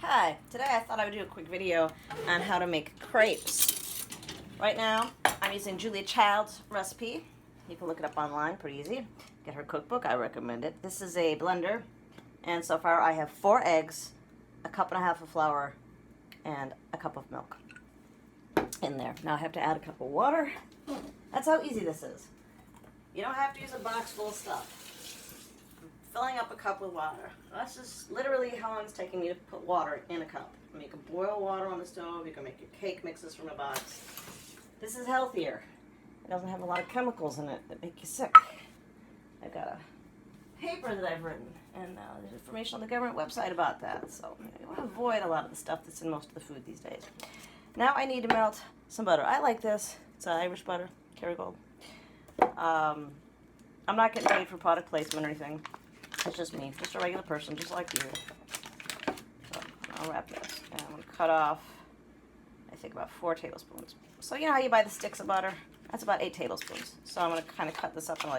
Hi, today I thought I would do a quick video on how to make crepes. Right now, I'm using Julia Child's recipe. You can look it up online, pretty easy. Get her cookbook, I recommend it. This is a blender, and so far I have 4 eggs, a cup and a half of flour, and a cup of milk in there. Now I have to add a cup of water. That's how easy this is. You don't have to use a box full of stuff. Filling up a cup with water. That's just literally how long it's taking me to put water in a cup. You can boil water on the stove. You can make your cake mixes from a box. This is healthier. It doesn't have a lot of chemicals in it that make you sick. I've got a paper that I've written, and there's information on the government website about that. So you want to avoid a lot of the stuff that's in most of the food these days. Now I need to melt some butter. I like this. It's Irish butter, Kerrygold. I'm not getting paid for product placement or anything. It's just me, just a regular person, just like you. So I'll wrap this, and I'm going to cut off, I think, about 4 tablespoons. So you know how you buy the sticks of butter? That's about 8 tablespoons. So I'm going to kind of cut this up in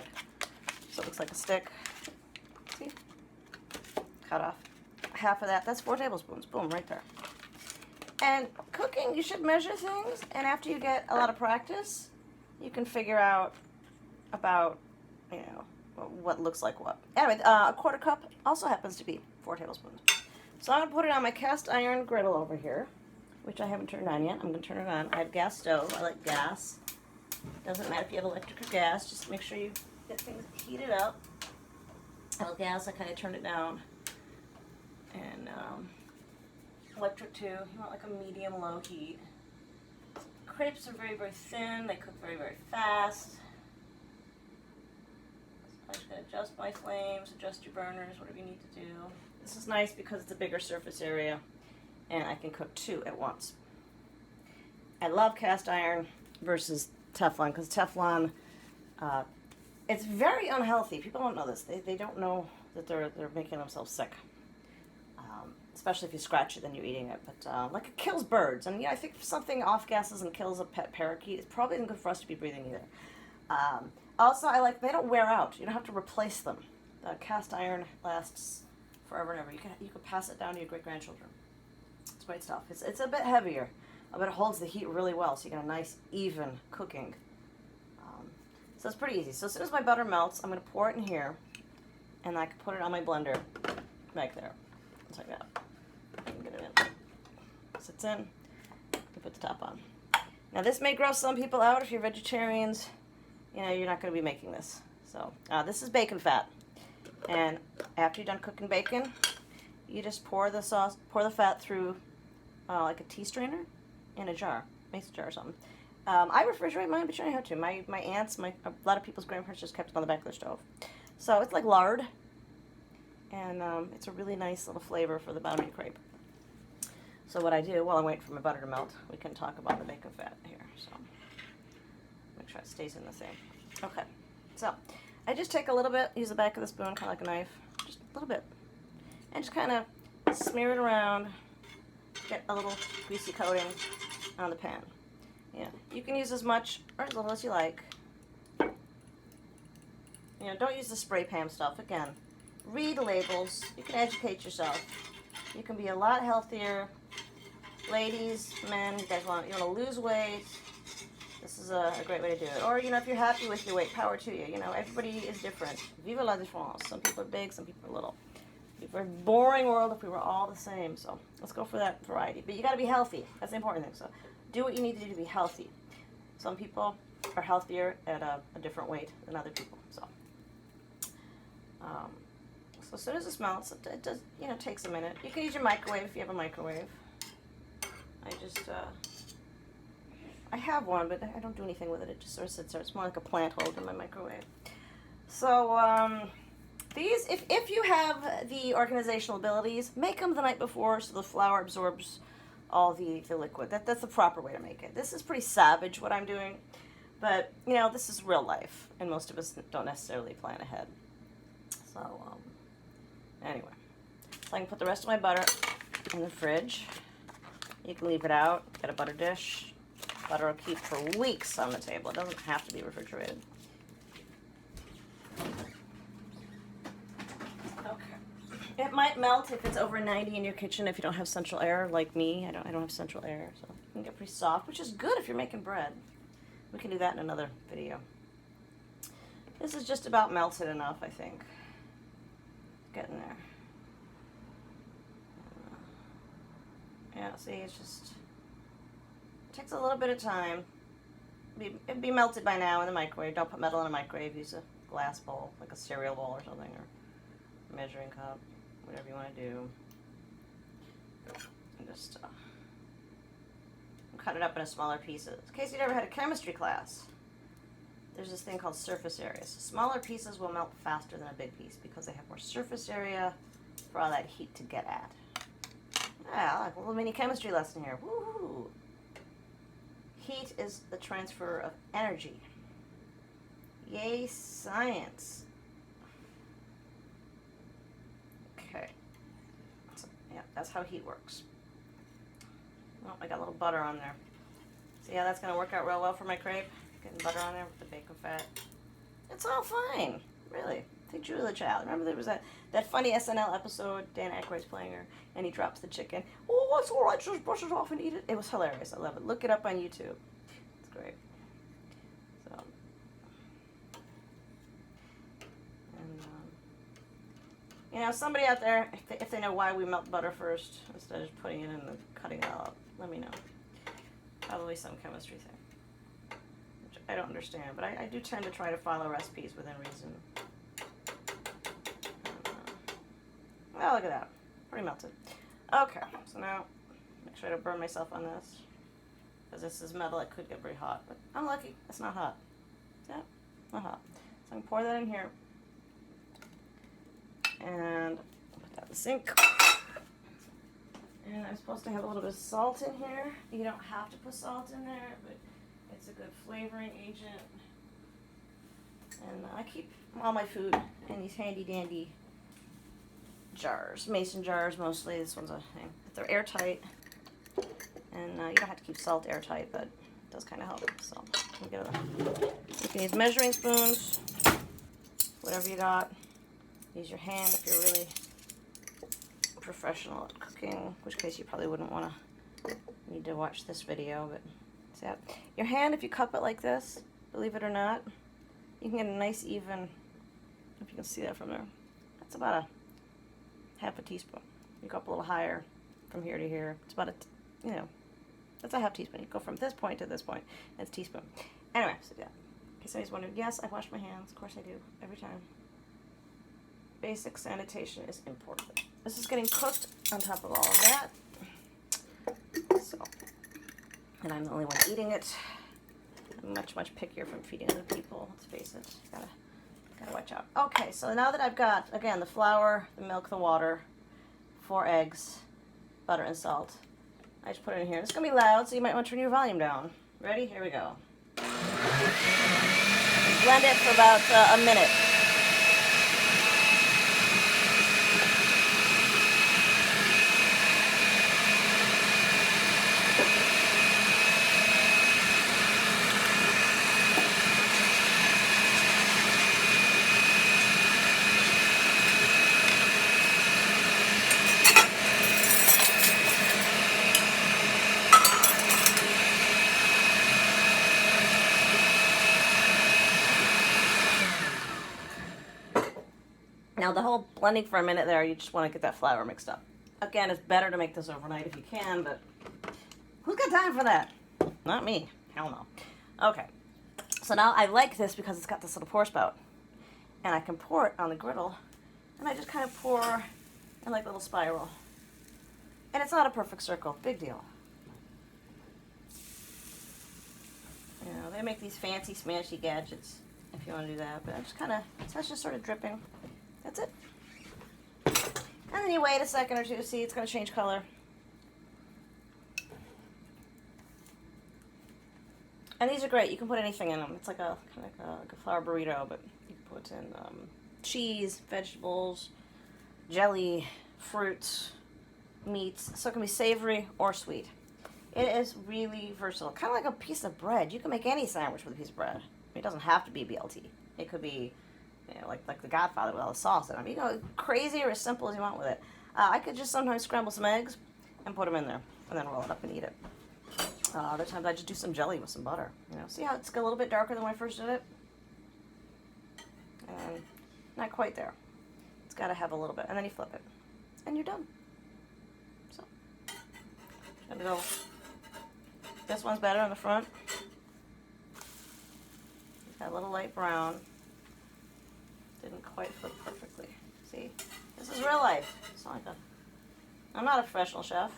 so it looks like a stick. See? Cut off half of that. That's 4 tablespoons. Boom, right there. And cooking, you should measure things, and after you get a lot of practice, you can figure out about, what looks like what. Anyway, a quarter cup also happens to be 4 tablespoons. So I'm going to put it on my cast iron griddle over here, which I haven't turned on yet. I'm going to turn it on. I have gas stove. I like gas. Doesn't matter if you have electric or gas. Just make sure you get things heated up. I love gas. I kind of turned it down. And electric too. You want like a medium-low heat. Crepes are very, very thin. They cook very, very fast. I'm just going to adjust my flames, adjust your burners, whatever you need to do. This is nice because it's a bigger surface area, and I can cook 2 at once. I love cast iron versus Teflon, because Teflon, it's very unhealthy. People don't know this. They don't know that they're making themselves sick. Especially if you scratch it, then you're eating it. But like it kills birds, and I think if something off-gases and kills a pet parakeet, it's probably not good for us to be breathing either. Also, they don't wear out. You don't have to replace them. The cast iron lasts forever and ever. You can pass it down to your great-grandchildren. It's great stuff. It's a bit heavier, but it holds the heat really well, so you get a nice, even cooking. So it's pretty easy. So as soon as my butter melts, I'm going to pour it in here, and I can put it on my blender back there. Just like that. I can get it in. Sits in. And put the top on. Now, this may gross some people out if you're vegetarians. You're not going to be making this. So this is bacon fat, and after you're done cooking bacon, you just pour the fat through like a tea strainer in a jar, mason jar or something. I refrigerate mine, but you don't have to. My aunts, a lot of people's grandparents just kept it on the back of their stove. So it's like lard, and it's a really nice little flavor for the bottom of your crepe. So what I do while I'm waiting for my butter to melt, we can talk about the bacon fat here. So make sure it stays in the same. Okay, so I just take a little bit, use the back of the spoon, kind of like a knife, just a little bit, and just kind of smear it around, get a little greasy coating on the pan. You can use as much or as little as you like. Don't use the spray pan stuff. Again, read labels. You can educate yourself. You can be a lot healthier. Ladies, men, you want to lose weight. This is a great way to do it. Or, if you're happy with your weight, power to you. Everybody is different. Vive la différence. Some people are big, some people are little. It'd be a very boring world if we were all the same. So let's go for that variety. But you got to be healthy. That's the important thing. So do what you need to do to be healthy. Some people are healthier at a different weight than other people. So as soon as this melts, it does, takes a minute. You can use your microwave if you have a microwave. I have one, but I don't do anything with it. It just sort of sits there. It's more like a plant holder in my microwave. So these, if you have the organizational abilities, make them the night before so the flour absorbs all the liquid. That's the proper way to make it. This is pretty savage what I'm doing, but this is real life, and most of us don't necessarily plan ahead. So anyway, so I can put the rest of my butter in the fridge. You can leave it out. Get a butter dish. Butter will keep for weeks on the table. It doesn't have to be refrigerated. Okay. It might melt if it's over 90 in your kitchen if you don't have central air like me. I don't have central air, so it can get pretty soft, which is good if you're making bread. We can do that in another video. This is just about melted enough, I think. Getting there. Yeah, see, it takes a little bit of time. It'd be melted by now in the microwave. Don't put metal in a microwave. Use a glass bowl, like a cereal bowl or something, or measuring cup, whatever you want to do. And just cut it up into smaller pieces. In case you never had a chemistry class, there's this thing called surface area. So smaller pieces will melt faster than a big piece because they have more surface area for all that heat to get at. Yeah, like a little mini chemistry lesson here. Woohoo! Heat is the transfer of energy. Yay, science. Okay. So, yeah, that's how heat works. Oh, I got a little butter on there. See how that's going to work out real well for my crepe? Getting butter on there with the bacon fat. It's all fine, really. Take Julia Child. Remember there was that funny SNL episode, Dan Aykroyd's playing her, and he drops the chicken. Oh, it's all right, just brush it off and eat it. It was hilarious. I love it. Look it up on YouTube. It's great. So, and you know, somebody out there, if they know why we melt butter first instead of just putting it in and cutting it all up, let me know. Probably some chemistry thing, which I don't understand, but I do tend to try to follow recipes within reason. Oh, look at that. Pretty melted. Okay, so now make sure I don't burn myself on this. Because this is metal, it could get very hot. But I'm lucky, it's not hot. Yeah, not hot. So I'm going to pour that in here. And put that in the sink. And I'm supposed to have a little bit of salt in here. You don't have to put salt in there, but it's a good flavoring agent. And I keep all my food in these handy dandy jars, mason jars mostly. This one's a thing. They're airtight, and you don't have to keep salt airtight, but it does kind of help. So you can use measuring spoons, whatever you got. Use your hand if you're really professional at cooking, in which case you probably wouldn't want to need to watch this video. But see that? Your hand, if you cup it like this, believe it or not, you can get a nice even. If you can see that from there, that's about a half a teaspoon. You go up a little higher from here to here. It's about that's a half teaspoon. You go from this point to this point. It's a teaspoon. Anyway, so yeah. In case somebody's wondering, yes, I wash my hands. Of course I do. Every time. Basic sanitation is important. This is getting cooked on top of all of that. So, and I'm the only one eating it. I'm much, much pickier from feeding other people. Let's face it. Gotta watch out. Okay, so now that I've got, again, the flour, the milk, the water, 4 eggs, butter, and salt, I just put it in here. It's going to be loud, so you might want to turn your volume down. Ready? Here we go. Blend it for about a minute. Now the whole blending for a minute there, you just want to get that flour mixed up. Again, it's better to make this overnight if you can, but who's got time for that? Not me. Hell no. Okay, so now I like this because it's got this little pour spout. And I can pour it on the griddle, and I just kind of pour in like a little spiral. And it's not a perfect circle. Big deal. You know, they make these fancy smashy gadgets if you want to do that, but I just kind of, so it's just sort of dripping. That's it. And then you wait a second or two. See, it's going to change color. And these are great. You can put anything in them. It's like a kind of like a flour burrito, but you can put in cheese, vegetables, jelly, fruits, meats. So it can be savory or sweet. It is really versatile. Kind of like a piece of bread. You can make any sandwich with a piece of bread. It doesn't have to be BLT. It could be you know, like the Godfather with all the sauce in them. You go crazy or as simple as you want with it. I could just sometimes scramble some eggs and put them in there, and then roll it up and eat it. Other times I just do some jelly with some butter. You know, see how it's a little bit darker than when I first did it? And not quite there. It's got to have a little bit, and then you flip it, and you're done. So, I'm gonna go. This one's better in the front. Got a little light brown. Didn't quite flip perfectly. See, this is real life. It's not like I'm not a professional chef.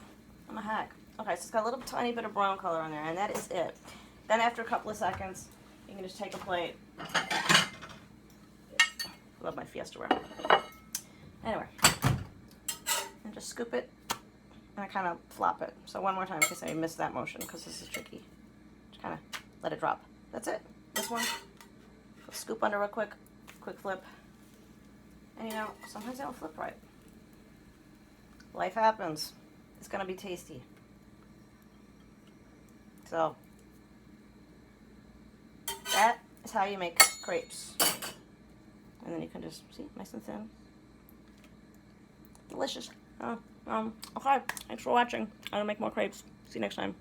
I'm a hack. Okay, so it's got a little tiny bit of brown color on there, and that is it. Then after a couple of seconds, you can just take a plate. Love my Fiesta ware. Anyway, and just scoop it, and I kind of flop it. So one more time, in case I missed that motion, because this is tricky. Just kind of let it drop. That's it. This one. Scoop under real quick flip. And you know, sometimes they don't flip right. Life happens. It's gonna be tasty. So, that is how you make crepes. And then you can just, see, nice and thin. Delicious. Okay, thanks for watching. I'm gonna make more crepes. See you next time.